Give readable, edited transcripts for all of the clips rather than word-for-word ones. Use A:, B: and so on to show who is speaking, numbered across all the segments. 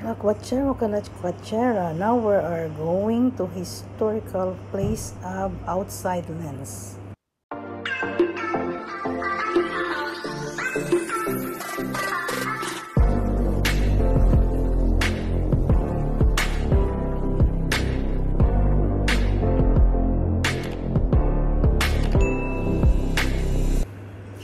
A: Lakwachero Kalakwachera. Now we are going to historical place of outside lens.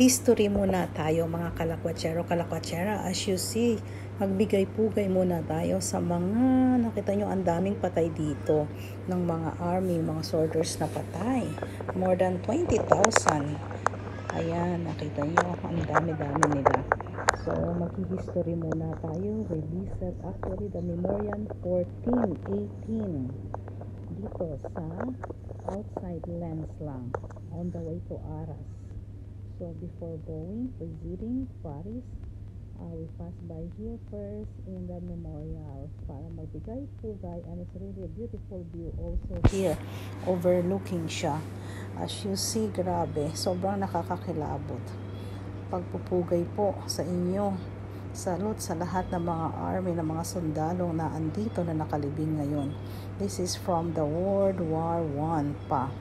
A: History muna tayo mga kalakwachera. As you see, magbigay-pugay muna tayo sa mga, nakita nyo ang daming patay dito ng mga army, mga soldiers na patay. More than 20,000. Ayan, nakita nyo, ang dami-dami nila. So, mag-history muna tayo. We visit actually the Memorial 1418 dito sa outside lens lang on the way to Arras. So before going, visiting Paris, we pass by here first in the memorial para magbigay-pugay, and it's really a beautiful view also here, overlooking siya. As you see, grabe, sobrang nakakakilabot. Pagpupugay po sa inyo. Salute sa lahat ng mga army, ng mga sundalo na andito na nakalibing ngayon. This is from the World War I pa.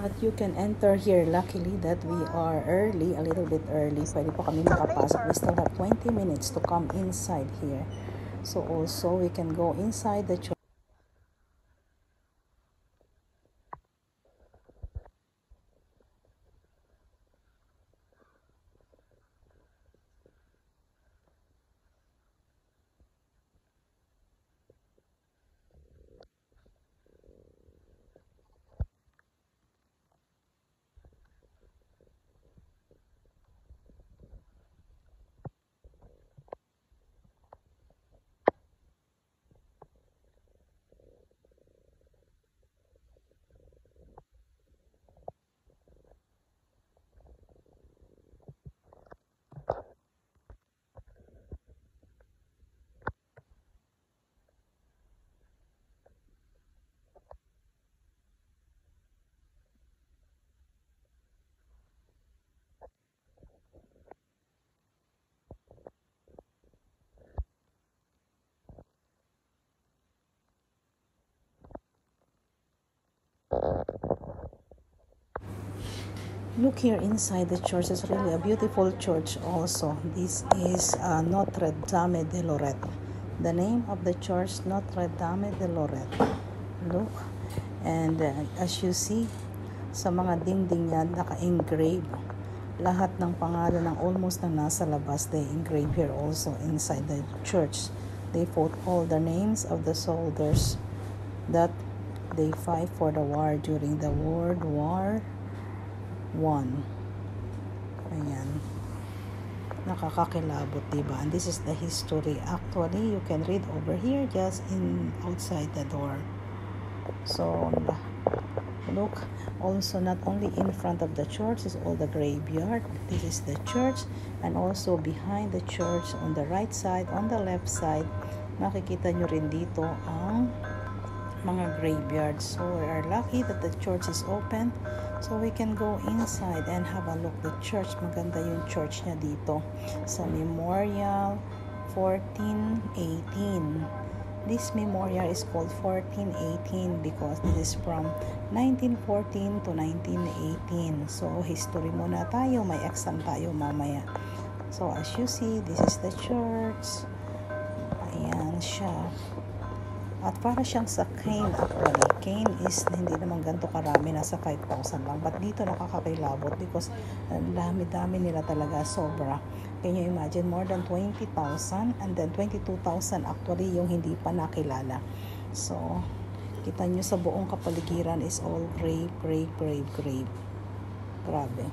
A: At you can enter here. Luckily that we are early, a little bit early. Pwede po kami makapasok. We still have 20 minutes to come inside here. So also we can go inside the church. Look here inside the church. It's really a beautiful church also. This is Notre Dame de Lorette. The name of the church, Notre Dame de Lorette. Look. And as you see, sa mga dingding yan, naka-engrave. Lahat ng pangalan ng almost na nasa labas, they engrave here also inside the church. They put all the names of the soldiers that they fight for the war during the World War I. Ayan. Nakakakilabot, diba? And this is the history. Actually, you can read over here just outside the door. So, look, also not only in front of the church is all the graveyard. This is the church, and also behind the church on the right side, on the left side, makikita nyo rin dito ang mga graveyards. So we are lucky that the church is open, so we can go inside and have a look. The church, maganda yung church niya dito sa Memorial 1418. This memorial is called 1418 because this is from 1914 to 1918. So history muna tayo, may exam tayo mamaya. So as you see, this is the church. Ayan siya. At para siyang sa cane actually. Cane is hindi naman ganito karami, nasa 5,000 lang. But dito nakakakilabot because dami-dami nila talaga, sobra. Can you imagine? More than 20,000 and then 22,000 actually yung hindi pa nakilala. So, kita nyo sa buong kapaligiran is all grave. Grabe.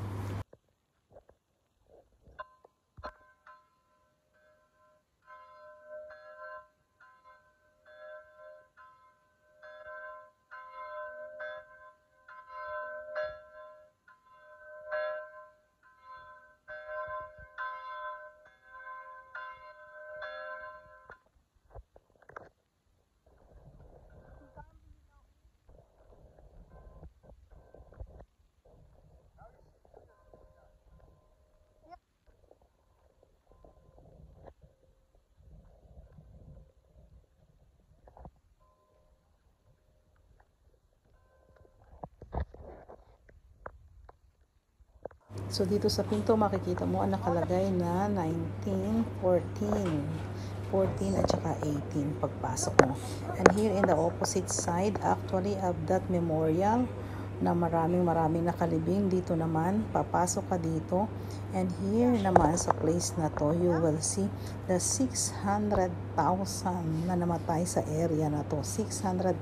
A: So dito sa pinto makikita mo ang nakalagay na 1914. 14 at saka 18 pagpasok mo. And here in the opposite side actually of that memorial na maraming nakalibing, dito naman papasok ka dito, and here naman sa place na to you will see the 600,000 na namatay sa area na to. 600,000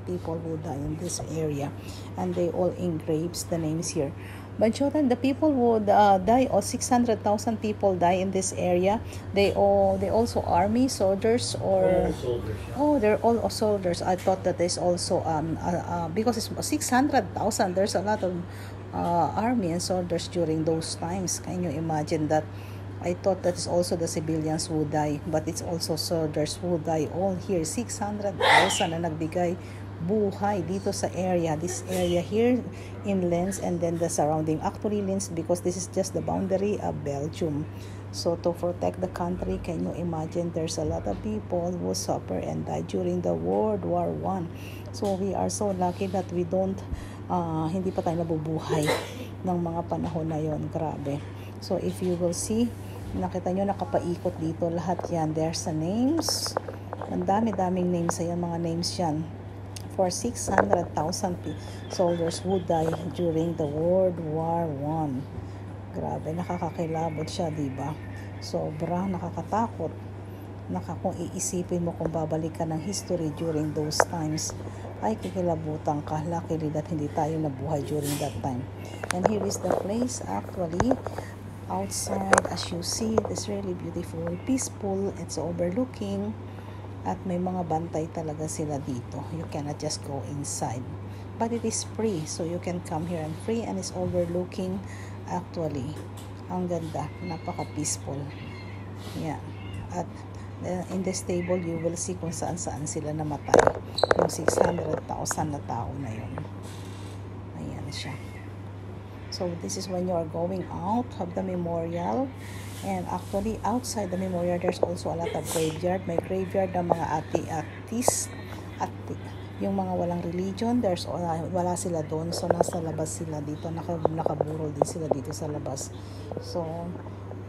A: people who die in this area, and they all engraves the names here. But children, the people would die, or 600,000 people die in this area. They also army soldiers, or
B: Soldiers, yeah.
A: oh, they're all soldiers. I thought that there's also because it's 600,000. There's a lot of army and soldiers during those times. Can you imagine that? I thought that is also the civilians who die, but it's also soldiers who die. All here, 600,000 na nagbigay buhay dito sa area, this area here in Lens, and then the surrounding, actually Lens, because this is just the boundary of Belgium. So to protect the country, can you imagine, there's a lot of people who suffer and die during the World War I. So we are so lucky that we don't hindi pa tayo nabubuhay ng mga panahon na yon. Grabe. So if you will see, nakita nyo nakapaikot dito lahat yan, there's the names, ang dami-daming names, ayan mga names yan for 600,000 soldiers who died during the World War I. Grabe, nakakakilabot siya, diba? Sobra nakakatakot. Kung iisipin mo, kung babalik ka ng history during those times, ay kikilabutan ka. Luckily that hindi tayo nabuhay during that time. And here is the place actually outside. As you see, it's really beautiful, peaceful, it's overlooking. At may mga bantay talaga sila dito. You cannot just go inside. But it is free. So you can come here and free, and it's overlooking actually. Ang ganda. Napaka-peaceful. Yeah. At in this table, you will see kung saan-saan sila namatay. Yung 600,000 na tao na yun. Ayan siya. So this is when you are going out of the memorial. And actually, outside the memorial, there's also a lot of graveyard. May graveyard ng mga atheist, yung mga walang religion. Wala sila doon. So, nasa labas sila dito. Nakaburol din sila dito sa labas. So,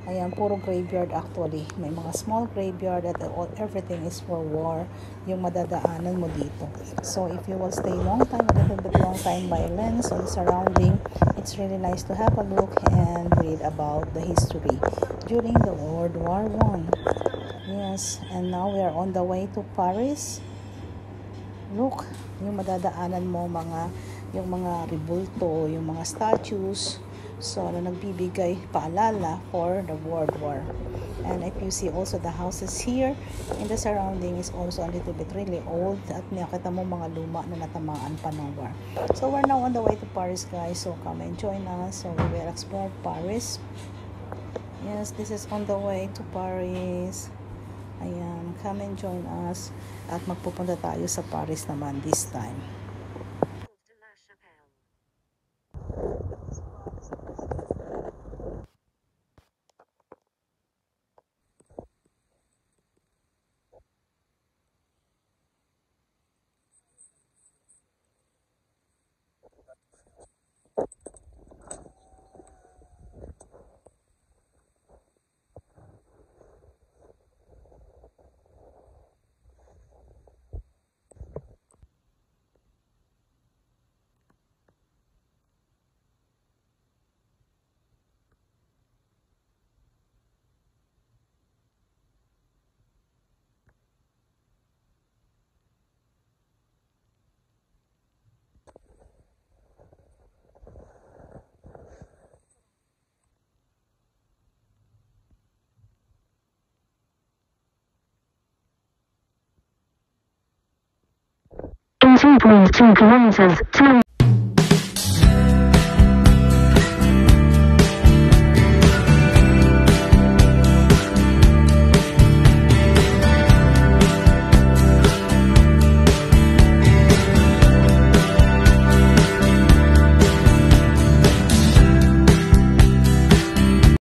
A: ayan, puro graveyard actually. May mga small graveyard at everything is for war. Yung madadaanan mo dito. So, if you will stay a little bit long time by Lens on the surrounding, it's really nice to have a look and read about the history during the World War I. Yes, and now we are on the way to Paris. Look, yung madadaanan mo, yung mga rebulto, yung mga statues. So, nagbibigay paalala for the World War. And if you see also the houses here in the surrounding is also a little bit really old, at nakita mo mga luma na natamaan pa ng war. So, we're now on the way to Paris, guys. So, come and join us. So, we will explore Paris. Yes, this is on the way to Paris. Ayan, come and join us. At magpupunta tayo sa Paris naman this time.
C: In 2.2 kilometers,